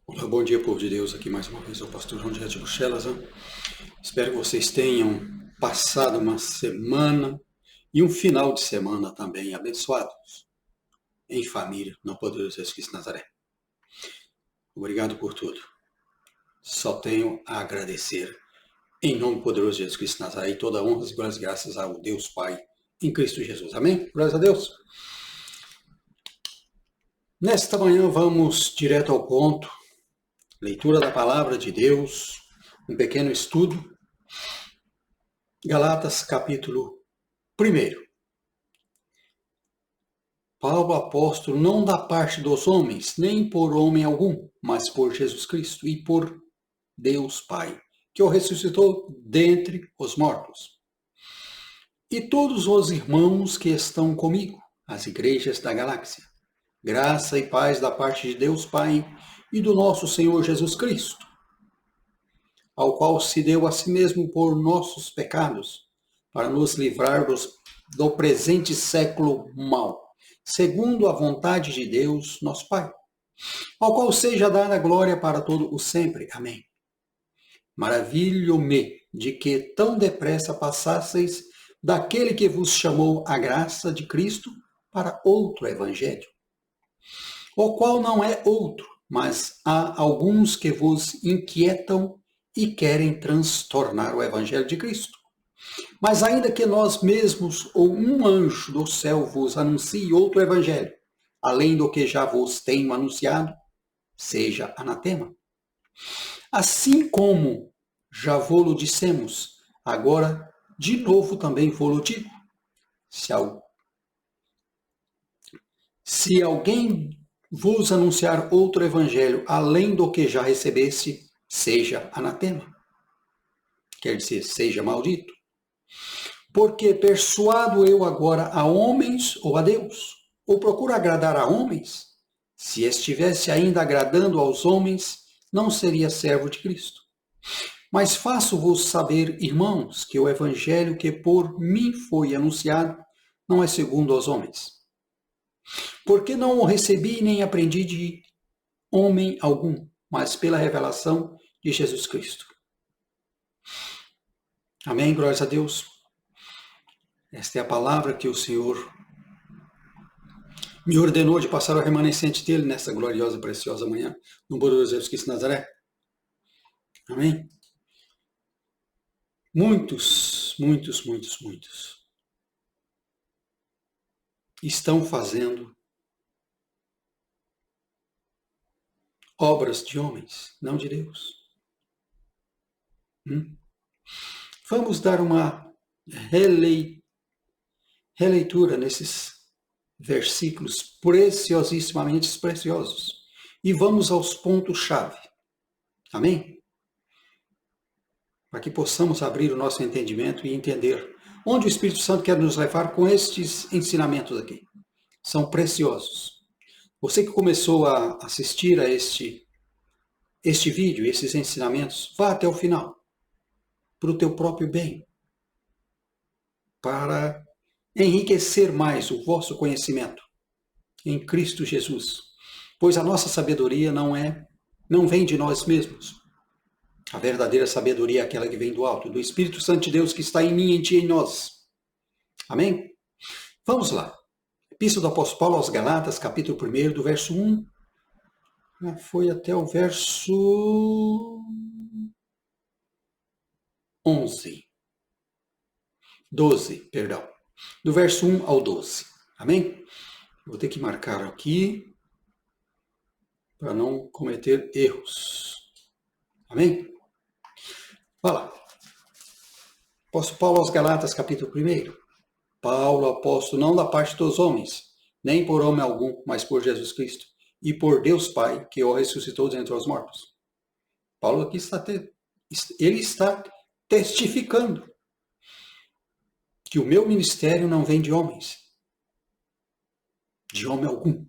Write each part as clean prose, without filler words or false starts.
Olá, bom dia, povo de Deus. Aqui mais uma vez é o pastor João de Bruxelas. Espero que vocês tenham passado uma semana e um final de semana também abençoados em família, no poder de Jesus Cristo de Nazaré. Obrigado por tudo. Só tenho a agradecer em nome poderoso de Jesus Cristo de Nazaré e toda honra e glórias graças ao Deus Pai em Cristo Jesus. Amém? Glórias a Deus. Nesta manhã vamos direto ao ponto. Leitura da palavra de Deus, um pequeno estudo. Galatas, capítulo 1. Paulo, apóstolo, não da parte dos homens, nem por homem algum, mas por Jesus Cristo e por Deus Pai, que o ressuscitou dentre os mortos. E todos os irmãos que estão comigo, as igrejas da galáxia. Graça e paz da parte de Deus Pai e do nosso Senhor Jesus Cristo, ao qual se deu a si mesmo por nossos pecados, para nos livrar do presente século mau, segundo a vontade de Deus, nosso Pai, ao qual seja dada a glória para todo o sempre. Amém. Maravilho-me de que tão depressa passasseis daquele que vos chamou a graça de Cristo para outro evangelho, o qual não é outro, mas há alguns que vos inquietam e querem transtornar o evangelho de Cristo. Mas ainda que nós mesmos ou um anjo do céu vos anuncie outro evangelho, além do que já vos tenho anunciado, seja anatema. Assim como já vô-lo dissemos, agora de novo também vô-lo digo. Se alguém vos anunciar outro evangelho, além do que já recebeste, seja anatema. Quer dizer, seja maldito. Porque persuado eu agora a homens ou a Deus? Ou procuro agradar a homens? Se estivesse ainda agradando aos homens, não seria servo de Cristo. Mas faço-vos saber, irmãos, que o evangelho que por mim foi anunciado não é segundo os homens. Porque não o recebi nem aprendi de homem algum, mas pela revelação de Jesus Cristo. Amém, glórias a Deus. Esta é a palavra que o Senhor me ordenou de passar ao remanescente dele nessa gloriosa e preciosa manhã, no poderoso Jesus Cristo de Nazaré. Amém? Muitos estão fazendo obras de homens, não de Deus. Vamos dar uma releitura nesses versículos preciosissimamente preciosos e vamos aos pontos-chave. Amém? Para que possamos abrir o nosso entendimento e entender onde o Espírito Santo quer nos levar com estes ensinamentos aqui. São preciosos. Você que começou a assistir a este vídeo, esses ensinamentos, vá até o final, para o teu próprio bem, para enriquecer mais o vosso conhecimento em Cristo Jesus, pois a nossa sabedoria não vem de nós mesmos. A verdadeira sabedoria é aquela que vem do alto, do Espírito Santo de Deus que está em mim, em ti, em nós. Amém? Vamos lá. Epístola do Apóstolo Paulo aos Galatas, capítulo 1, do verso 1, foi até o verso 12, perdão. Do verso 1 ao 12. Amém? Vou ter que marcar aqui para não cometer erros. Amém? Vai lá. Apóstolo Paulo aos Galatas, capítulo 1. Paulo, apóstolo, não da parte dos homens, nem por homem algum, mas por Jesus Cristo, e por Deus Pai, que o ressuscitou dentre os mortos. Paulo aqui está testificando que o meu ministério não vem de homens, de homem algum,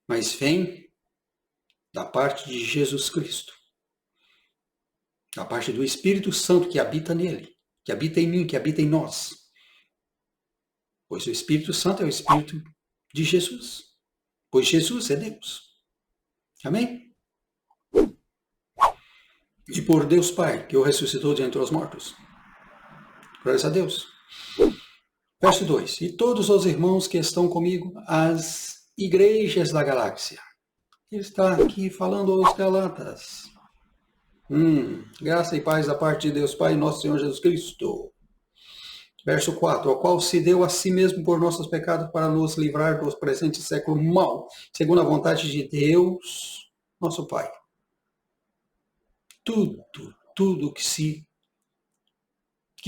mas vem da parte de Jesus Cristo, da parte do Espírito Santo que habita nele, que habita em mim, que habita em nós. Pois o Espírito Santo é o Espírito de Jesus, pois Jesus é Deus. Amém? E por Deus Pai, que o ressuscitou de entre os mortos. Glórias a Deus. Verso 2. E todos os irmãos que estão comigo, as igrejas da galáxia. Ele está aqui falando aos Galatas. Graça e paz da parte de Deus Pai e nosso Senhor Jesus Cristo. Verso 4. O qual se deu a si mesmo por nossos pecados para nos livrar do presente século mau, segundo a vontade de Deus, nosso Pai. Tudo que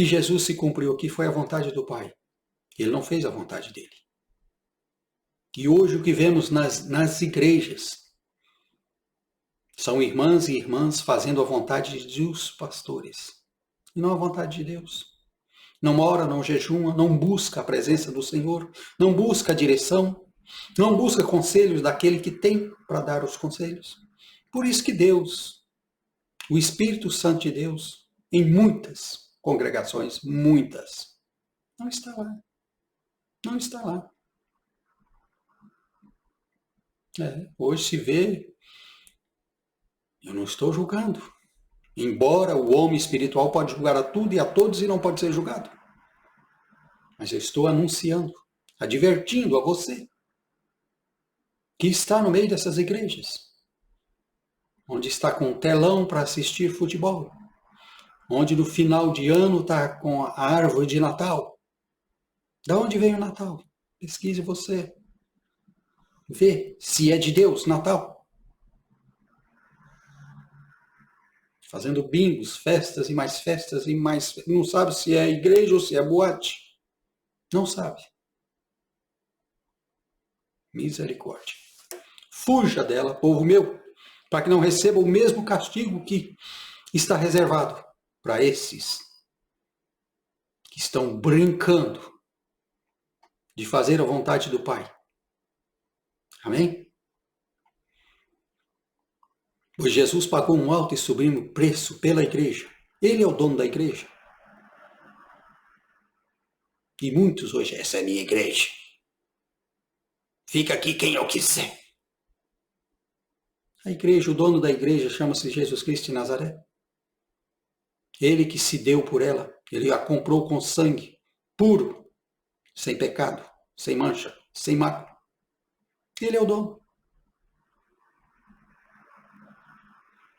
Jesus se cumpriu aqui foi a vontade do Pai. Ele não fez a vontade dele. E hoje o que vemos nas igrejas são irmãs e irmãs fazendo a vontade dos pastores. E não a vontade de Deus. Não ora, não jejuma, não busca a presença do Senhor, não busca a direção, não busca conselhos daquele que tem para dar os conselhos. Por isso que Deus, o Espírito Santo de Deus, em muitas congregações, muitas, não está lá. Não está lá. Hoje se vê, eu não estou julgando. Embora o homem espiritual pode julgar a tudo e a todos e não pode ser julgado. Mas eu estou anunciando, advertindo a você que está no meio dessas igrejas, onde está com um telão para assistir futebol, onde no final de ano está com a árvore de Natal. Da onde vem o Natal? Pesquise você. Vê se é de Deus, Natal. Fazendo bingos, festas e mais. Não sabe se é igreja ou se é boate. Não sabe. Misericórdia. Fuja dela, povo meu, para que não receba o mesmo castigo que está reservado para esses que estão brincando de fazer a vontade do Pai. Amém? Pois Jesus pagou um alto e sublime preço pela igreja. Ele é o dono da igreja. E muitos hoje, essa é a minha igreja. Fica aqui quem eu quiser. A igreja, o dono da igreja chama-se Jesus Cristo de Nazaré. Ele que se deu por ela, ele a comprou com sangue puro, sem pecado, sem mancha, sem mácula. Ele é o dono.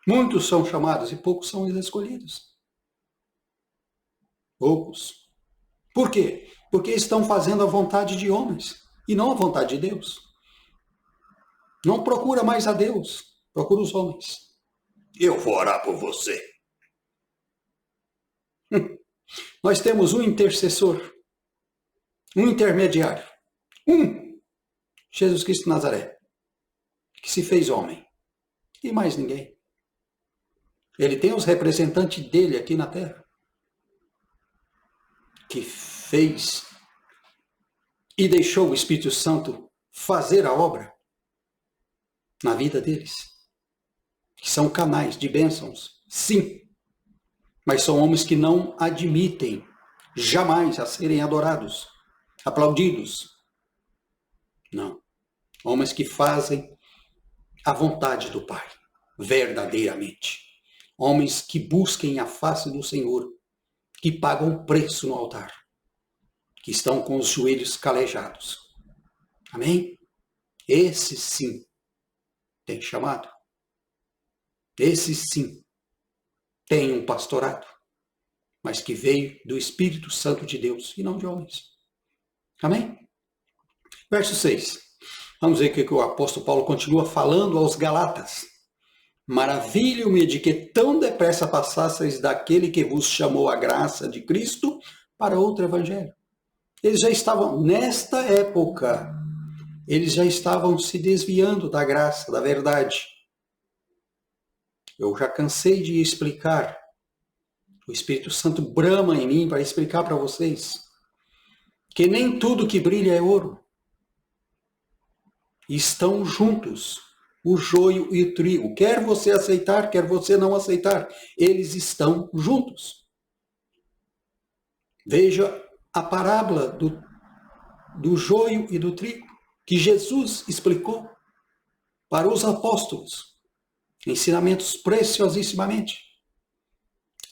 Muitos são chamados e poucos são escolhidos. Poucos. Por quê? Porque estão fazendo a vontade de homens e não a vontade de Deus. Não procura mais a Deus, procura os homens. Eu vou orar por você. Nós temos um intercessor, um intermediário, Jesus Cristo de Nazaré, que se fez homem, e mais ninguém. Ele tem os representantes dele aqui na terra, que fez e deixou o Espírito Santo fazer a obra na vida deles, que são canais de bênçãos, sim, mas são homens que não admitem jamais a serem adorados, aplaudidos. Não. Homens que fazem a vontade do Pai, verdadeiramente. Homens que busquem a face do Senhor, que pagam preço no altar, que estão com os joelhos calejados. Amém? Esse sim tem chamado. Esse sim tem um pastorado, mas que veio do Espírito Santo de Deus e não de homens. Amém? Verso 6. Vamos ver o que o apóstolo Paulo continua falando aos Galatas. Maravilho-me de que tão depressa passasseis daquele que vos chamou a graça de Cristo para outro evangelho. Eles já estavam, nesta época, eles já estavam se desviando da graça, da verdade. Eu já cansei de explicar. O Espírito Santo brama em mim para explicar para vocês que nem tudo que brilha é ouro. Estão juntos o joio e o trigo. Quer você aceitar, quer você não aceitar. Eles estão juntos. Veja a parábola do joio e do trigo que Jesus explicou para os apóstolos. Ensinamentos preciosissimamente,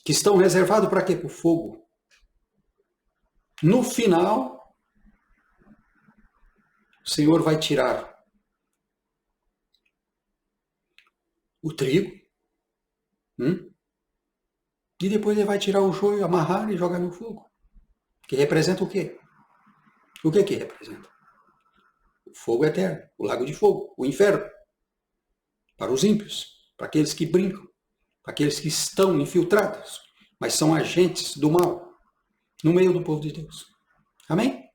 que estão reservados para quê? Para o fogo. No final, o Senhor vai tirar o trigo, e depois ele vai tirar o joio, amarrar e jogar no fogo. Que representa o quê? O que representa? O fogo eterno, o lago de fogo, o inferno. Para os ímpios, para aqueles que brincam, para aqueles que estão infiltrados, mas são agentes do mal no meio do povo de Deus. Amém?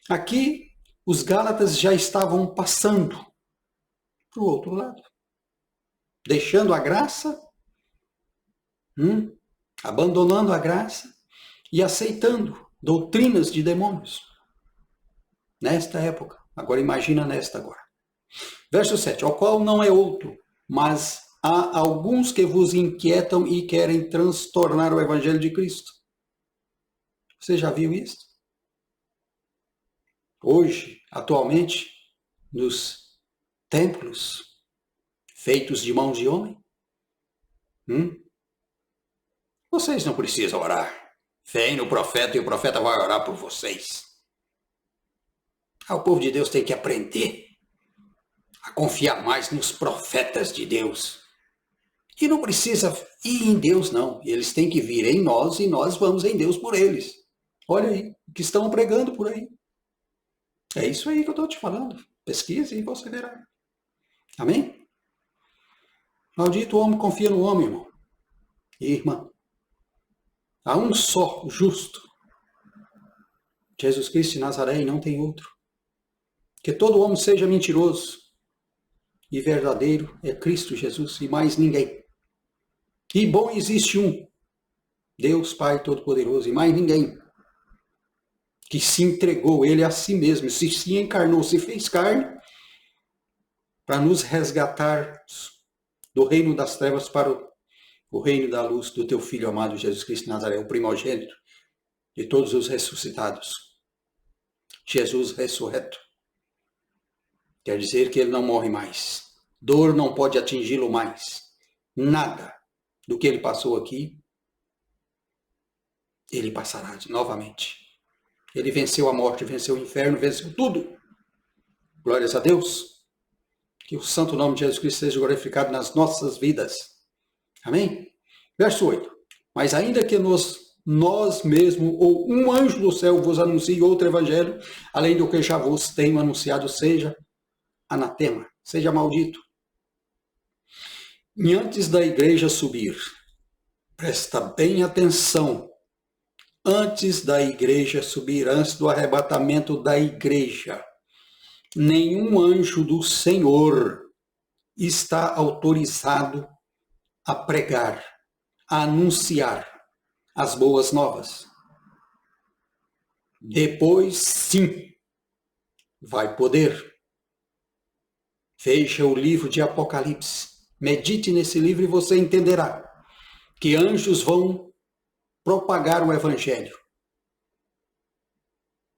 Aqui, os Gálatas já estavam passando para o outro lado, deixando a graça, abandonando a graça e aceitando doutrinas de demônios. Nesta época. Agora imagina nesta agora. Verso 7. Ao qual não é outro, mas há alguns que vos inquietam e querem transtornar o evangelho de Cristo. Você já viu isso? Hoje, atualmente, nos templos feitos de mãos de homem, vocês não precisam orar. Vem no profeta e o profeta vai orar por vocês. O povo de Deus tem que aprender a confiar mais nos profetas de Deus. E não precisa ir em Deus, não. Eles têm que vir em nós e nós vamos em Deus por eles. Olha aí, o que estão pregando por aí. É isso aí que eu estou te falando. Pesquise e você verá. Amém? Maldito o homem que confia no homem, irmão e irmã. Há um só justo, Jesus Cristo de Nazaré, e não tem outro. Que todo homem seja mentiroso e verdadeiro é Cristo Jesus e mais ninguém. E bom existe um, Deus Pai Todo-Poderoso, e mais ninguém, que se entregou ele a si mesmo, se encarnou, se fez carne, para nos resgatar do reino das trevas para o reino da luz do teu Filho amado Jesus Cristo de Nazaré, o primogênito de todos os ressuscitados. Jesus ressurreto. Quer dizer que ele não morre mais. Dor não pode atingi-lo mais. Nada do que ele passou aqui, ele passará novamente. Ele venceu a morte, venceu o inferno, venceu tudo. Glórias a Deus. Que o santo nome de Jesus Cristo seja glorificado nas nossas vidas. Amém? Verso 8. Mas ainda que nós mesmos, ou um anjo do céu vos anuncie outro evangelho, além do que já vos tenho anunciado, seja anatema, seja maldito. E antes da igreja subir, presta bem atenção, antes da igreja subir, antes do arrebatamento da igreja, nenhum anjo do Senhor está autorizado a pregar, a anunciar as boas novas. Depois, sim, vai poder. Veja o livro de Apocalipse. Medite nesse livro e você entenderá que anjos vão propagar o evangelho.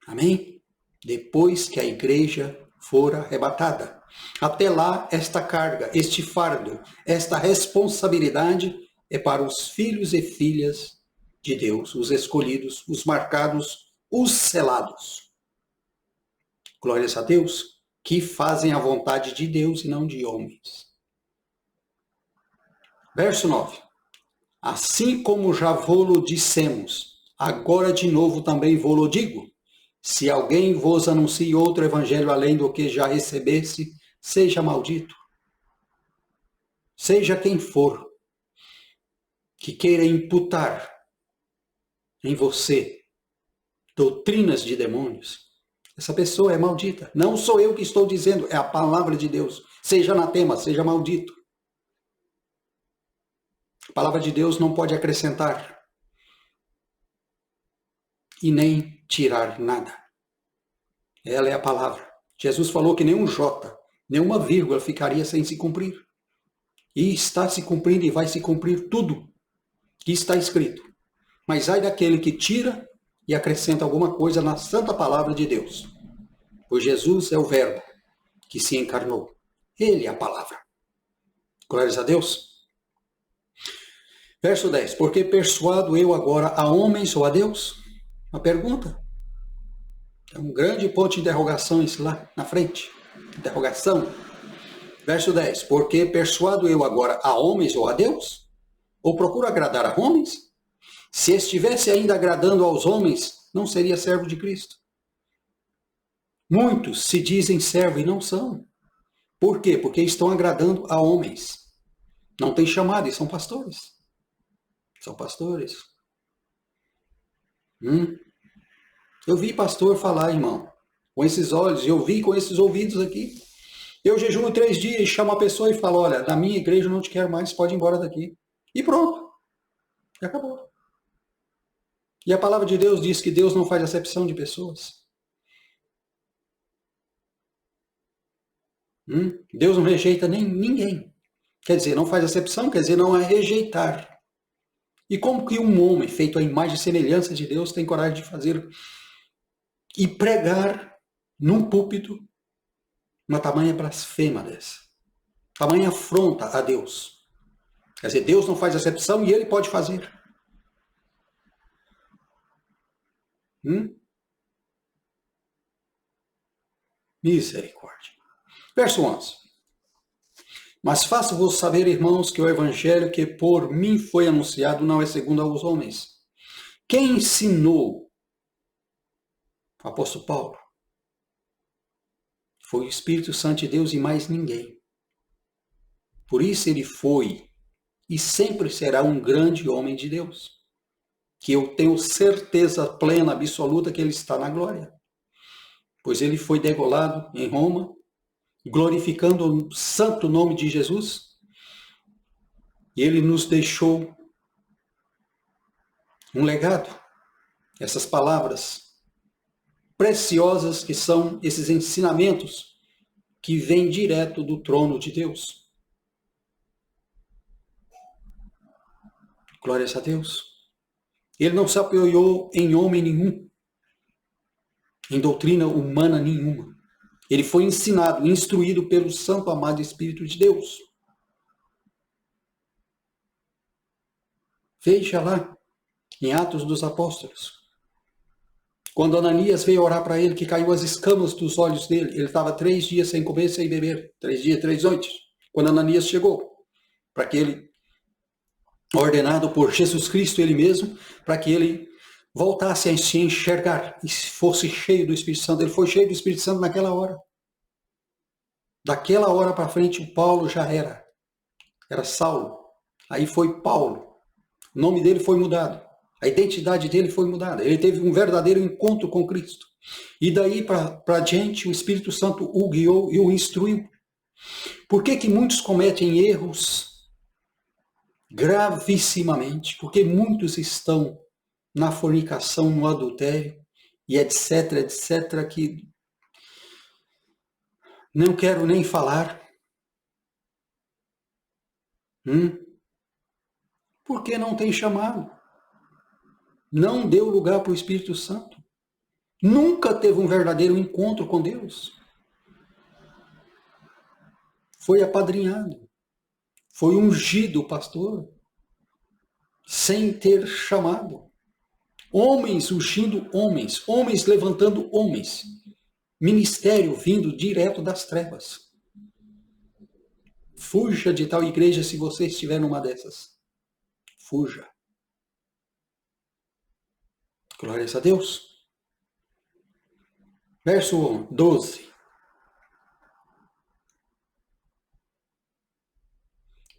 Amém? Depois que a igreja for arrebatada. Até lá, esta carga, este fardo, esta responsabilidade é para os filhos e filhas de Deus, os escolhidos, os marcados, os selados. Glórias a Deus, que fazem a vontade de Deus e não de homens. Verso 9. Assim como já vô-lo dissemos, agora de novo também vô-lo digo. Se alguém vos anuncie outro evangelho além do que já recebesse, seja maldito. Seja quem for que queira imputar em você doutrinas de demônios, essa pessoa é maldita. Não sou eu que estou dizendo, é a palavra de Deus. Seja anatema, seja maldito. A palavra de Deus não pode acrescentar e nem tirar nada. Ela é a palavra. Jesus falou que nenhum jota, nenhuma vírgula ficaria sem se cumprir. E está se cumprindo e vai se cumprir tudo que está escrito. Mas ai daquele que tira e acrescenta alguma coisa na santa palavra de Deus. Pois Jesus é o verbo que se encarnou. Ele é a palavra. Glórias a Deus. Verso 10. Porque persuado eu agora a homens ou a Deus? Uma pergunta. É um grande ponto de interrogação isso lá na frente. Interrogação. Verso 10. Porque persuado eu agora a homens ou a Deus? Ou procuro agradar a homens? Se estivesse ainda agradando aos homens, não seria servo de Cristo. Muitos se dizem servo e não são. Por quê? Porque estão agradando a homens. Não tem chamado e são pastores. São pastores. Eu vi pastor falar, irmão, com esses olhos, eu vi com esses ouvidos aqui. Eu jejuo 3 dias, chamo a pessoa e falo, olha, na minha igreja eu não te quero mais, pode ir embora daqui. E pronto. E acabou. E a palavra de Deus diz que Deus não faz acepção de pessoas. Deus não rejeita nem ninguém. Quer dizer, não faz acepção, quer dizer, não é rejeitar. E como que um homem feito à imagem e semelhança de Deus tem coragem de fazer e pregar num púlpito uma tamanha blasfema dessa? Tamanha afronta a Deus. Quer dizer, Deus não faz acepção e ele pode fazer. Misericórdia. Verso 11. Mas faço-vos saber, irmãos, que o evangelho que por mim foi anunciado não é segundo aos homens. Quem ensinou o apóstolo Paulo? Foi o Espírito Santo de Deus e mais ninguém. Por isso ele foi e sempre será um grande homem de Deus. Que eu tenho certeza plena, absoluta, que ele está na glória. Pois ele foi degolado em Roma, glorificando o santo nome de Jesus. E ele nos deixou um legado. Essas palavras preciosas que são esses ensinamentos que vêm direto do trono de Deus. Glórias a Deus. Ele não se apoiou em homem nenhum, em doutrina humana nenhuma. Ele foi ensinado, instruído pelo Santo Amado Espírito de Deus. Veja lá, em Atos dos Apóstolos. Quando Ananias veio orar para ele, que caiu as escamas dos olhos dele, ele estava 3 dias sem comer, sem beber. 3 dias, 3 noites. Quando Ananias chegou, para que ele, ordenado por Jesus Cristo, ele mesmo, para que ele voltasse a se enxergar e fosse cheio do Espírito Santo. Ele foi cheio do Espírito Santo naquela hora. Daquela hora para frente, o Paulo já era Saulo. Aí foi Paulo. O nome dele foi mudado. A identidade dele foi mudada. Ele teve um verdadeiro encontro com Cristo. E daí para diante, o Espírito Santo o guiou e o instruiu. Por que muitos cometem erros gravissimamente? Porque muitos estão na fornicação, no adultério, e etc, etc, que não quero nem falar. Porque não tem chamado. Não deu lugar para o Espírito Santo. Nunca teve um verdadeiro encontro com Deus. Foi apadrinhado. Foi ungido o pastor. Sem ter chamado. Homens ungindo homens. Homens levantando homens. Ministério vindo direto das trevas. Fuja de tal igreja se você estiver numa dessas. Fuja. Glórias a Deus. Verso 12.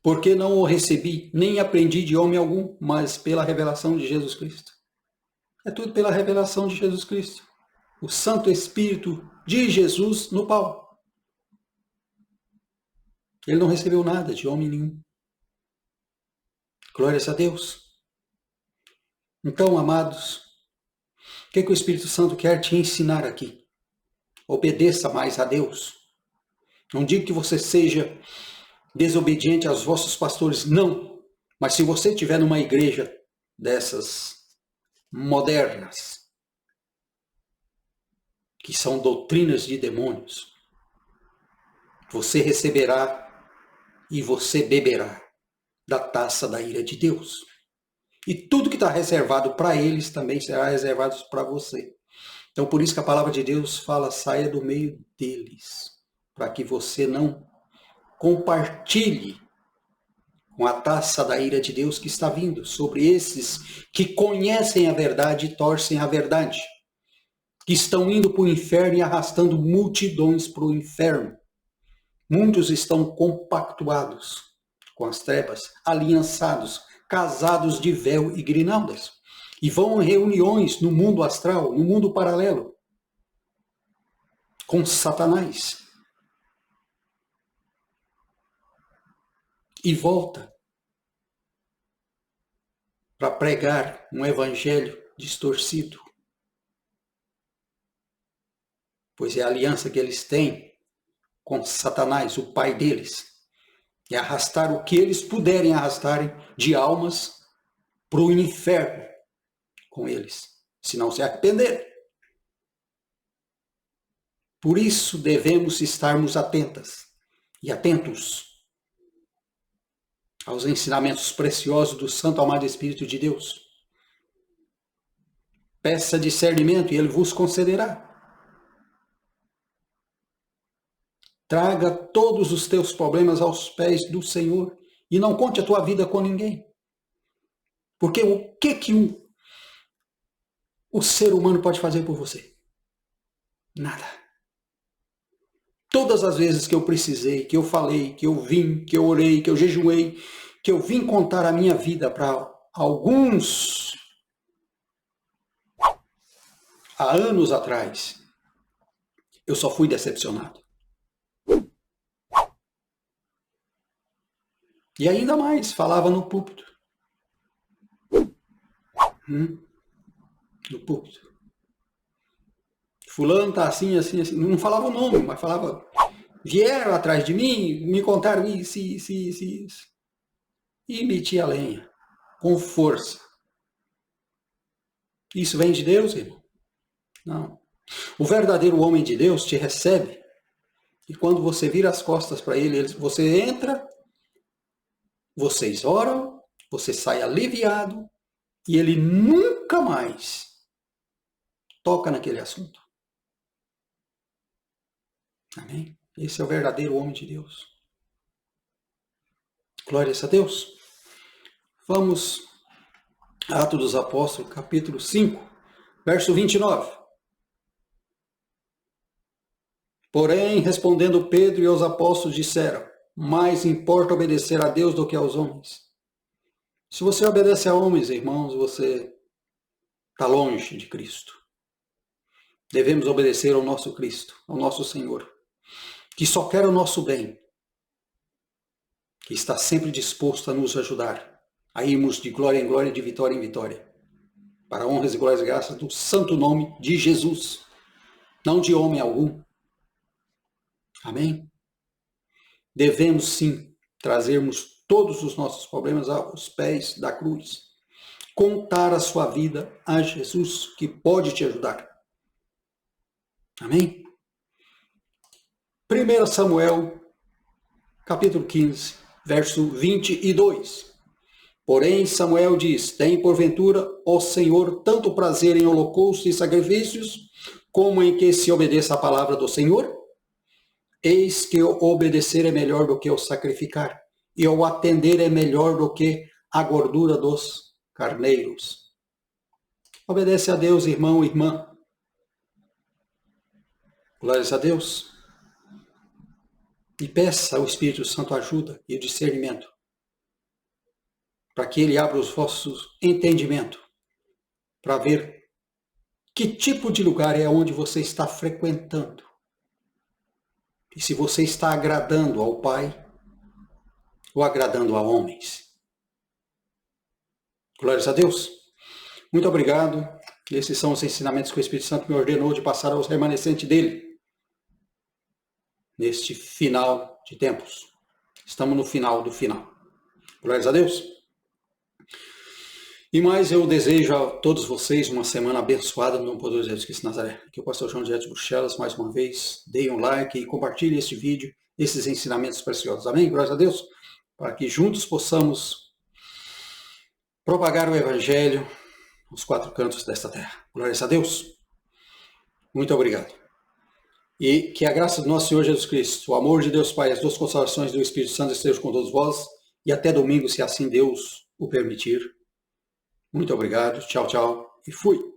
Porque não o recebi, nem aprendi de homem algum, mas pela revelação de Jesus Cristo. É tudo pela revelação de Jesus Cristo. O Santo Espírito de Jesus no Paulo. Ele não recebeu nada de homem nenhum. Glórias a Deus. Então, amados, o que o Espírito Santo quer te ensinar aqui? Obedeça mais a Deus. Não digo que você seja desobediente aos vossos pastores, não. Mas se você estiver numa igreja dessas modernas, que são doutrinas de demônios, você receberá e você beberá da taça da ira de Deus. E tudo que está reservado para eles também será reservado para você. Então, por isso que a palavra de Deus fala, saia do meio deles, para que você não compartilhe com a taça da ira de Deus que está vindo sobre esses que conhecem a verdade e torcem a verdade, que estão indo para o inferno e arrastando multidões para o inferno. Muitos estão compactuados com as trevas, aliançados, casados de véu e grinaldas, e vão em reuniões no mundo astral, no mundo paralelo, com Satanás. E volta para pregar um evangelho distorcido. Pois é a aliança que eles têm com Satanás, o pai deles. É arrastar o que eles puderem arrastarem de almas para o inferno com eles, se não se arrependerem. Por isso devemos estarmos atentas e atentos aos ensinamentos preciosos do Santo Amado Espírito de Deus. Peça discernimento e ele vos concederá. Traga todos os teus problemas aos pés do Senhor e não conte a tua vida com ninguém. Porque o que o ser humano pode fazer por você? Nada. Todas as vezes que eu precisei, que eu falei, que eu vim, que eu orei, que eu jejuei, que eu vim contar a minha vida para alguns há anos atrás, eu só fui decepcionado. E ainda mais, falava no púlpito. No púlpito. Fulano tá assim, assim, assim. Não falava o nome, mas falava... Vieram atrás de mim, me contaram isso, isso, isso, isso. E meti a lenha. Com força. Isso vem de Deus, irmão? Não. O verdadeiro homem de Deus te recebe. E quando você vira as costas para ele, você entra, vocês oram, você sai aliviado, e ele nunca mais toca naquele assunto. Amém? Esse é o verdadeiro homem de Deus. Glórias a Deus. Vamos, Atos dos Apóstolos, capítulo 5, verso 29. Porém, respondendo Pedro e os apóstolos disseram, mais importa obedecer a Deus do que aos homens. Se você obedece a homens, irmãos, você está longe de Cristo. Devemos obedecer ao nosso Cristo, ao nosso Senhor, que só quer o nosso bem, que está sempre disposto a nos ajudar, a irmos de glória em glória, de vitória em vitória, para honras e glórias e graças do santo nome de Jesus, não de homem algum. Amém? Devemos sim trazermos todos os nossos problemas aos pés da cruz, contar a sua vida a Jesus, que pode te ajudar. Amém? 1 Samuel, capítulo 15, verso 22. Porém, Samuel diz, tem porventura, ó Senhor, tanto prazer em holocaustos e sacrifícios, como em que se obedeça a palavra do Senhor? Eis que o obedecer é melhor do que o sacrificar, e o atender é melhor do que a gordura dos carneiros. Obedece a Deus, irmão e irmã. Glórias a Deus. E peça ao Espírito Santo ajuda e o discernimento, para que ele abra os vossos entendimentos, para ver que tipo de lugar é onde você está frequentando. E se você está agradando ao Pai ou agradando a homens. Glórias a Deus. Muito obrigado. Esses são os ensinamentos que o Espírito Santo me ordenou de passar aos remanescentes dele. Neste final de tempos. Estamos no final do final. Glórias a Deus. E mais, eu desejo a todos vocês uma semana abençoada no poder de Jesus Cristo de Nazaré. Aqui é o pastor João de Bruxelas, mais uma vez. Deem um like e compartilhem este vídeo, esses ensinamentos preciosos. Amém? Glória a Deus. Para que juntos possamos propagar o Evangelho nos quatro cantos desta terra. Glória a Deus. Muito obrigado. E que a graça do nosso Senhor Jesus Cristo, o amor de Deus Pai, as duas consolações do Espírito Santo estejam com todos vós. E até domingo, se assim Deus o permitir. Muito obrigado. Tchau, tchau. E fui.